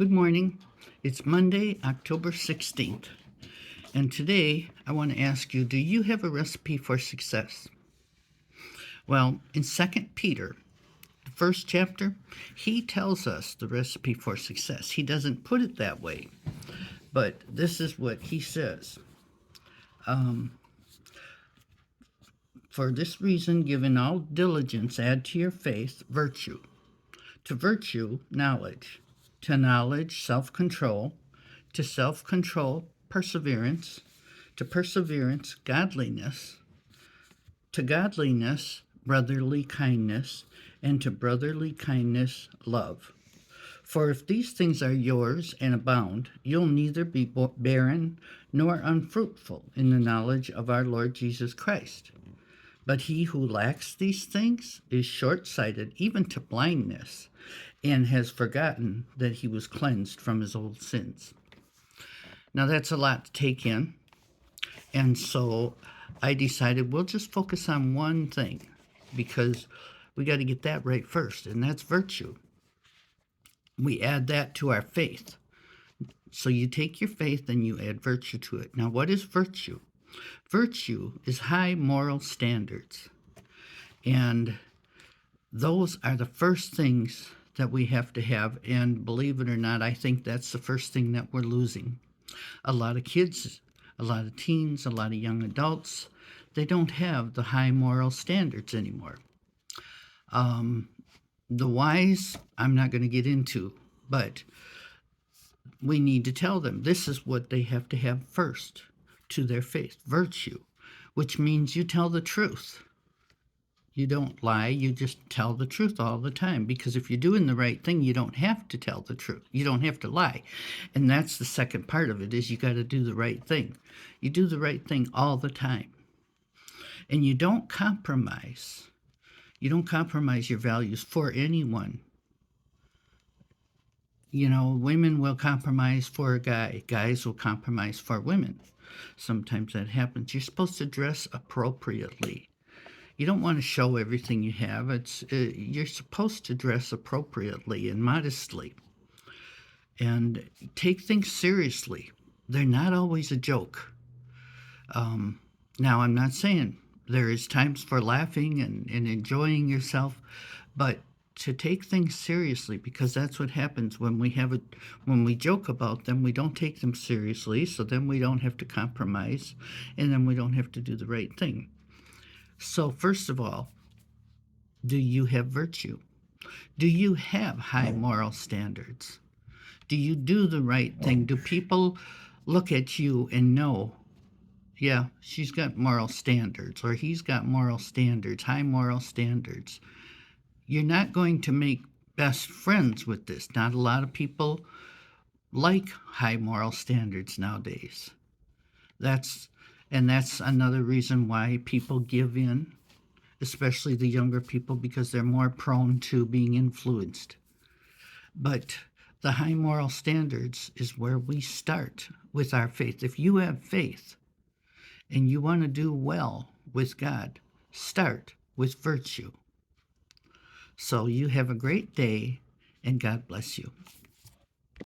Good morning. It's Monday, October 16th. And today I want to ask you, do you have a recipe for success? Well, in 2nd Peter, the first chapter, he tells us the recipe for success. He doesn't put it that way, but this is what he says. For this reason, given all diligence, add to your faith virtue. To virtue, knowledge. To knowledge, self-control. To self-control, perseverance. To perseverance, godliness. To godliness, brotherly kindness. And to brotherly kindness, love. For if these things are yours and abound, you'll neither be barren nor unfruitful in the knowledge of our Lord Jesus Christ. But he who lacks these things is short-sighted even to blindness, and has forgotten that he was cleansed from his old sins. Now that's a lot to take in, and so I decided we'll just focus on one thing, because we got to get that right first, and that's virtue. We add that to our faith. So you take your faith and you add virtue to it. Now, what is virtue? Virtue is high moral standards. And those are the first things that we have to have. And believe it or not, I think that's the first thing that we're losing. A lot of kids, a lot of teens, a lot of young adults, they don't have the high moral standards anymore. The whys, I'm not going to get into, but we need to tell them this is what they have to have first to their faith, virtue, which means you tell the truth. You don't lie, you just tell the truth all the time, because if you're doing the right thing, you don't have to tell the truth. You don't have to lie. And that's the second part of it, is you got to do the right thing. You do the right thing all the time. And you don't compromise. You don't compromise your values for anyone. You know, women will compromise for a guy. Guys will compromise for women. Sometimes that happens. You're supposed to dress appropriately. You don't want to show everything you have. You're supposed to dress appropriately and modestly. And take things seriously. They're not always a joke. Now, I'm not saying there is times for laughing and enjoying yourself, but to take things seriously, because that's what happens when we joke about them. We don't take them seriously, so then we don't have to compromise, and then we don't have to do the right thing. So first of all, do you have virtue? Do you have high moral standards? Do you do the right thing? Do people look at you and know, yeah, she's got moral standards, or he's got moral standards, high moral standards? You're not going to make best friends with this. Not a lot of people like high moral standards nowadays. That's another reason why people give in, especially the younger people, because they're more prone to being influenced. But the high moral standards is where we start with our faith. If you have faith and you want to do well with God, start with virtue. So you have a great day, and God bless you.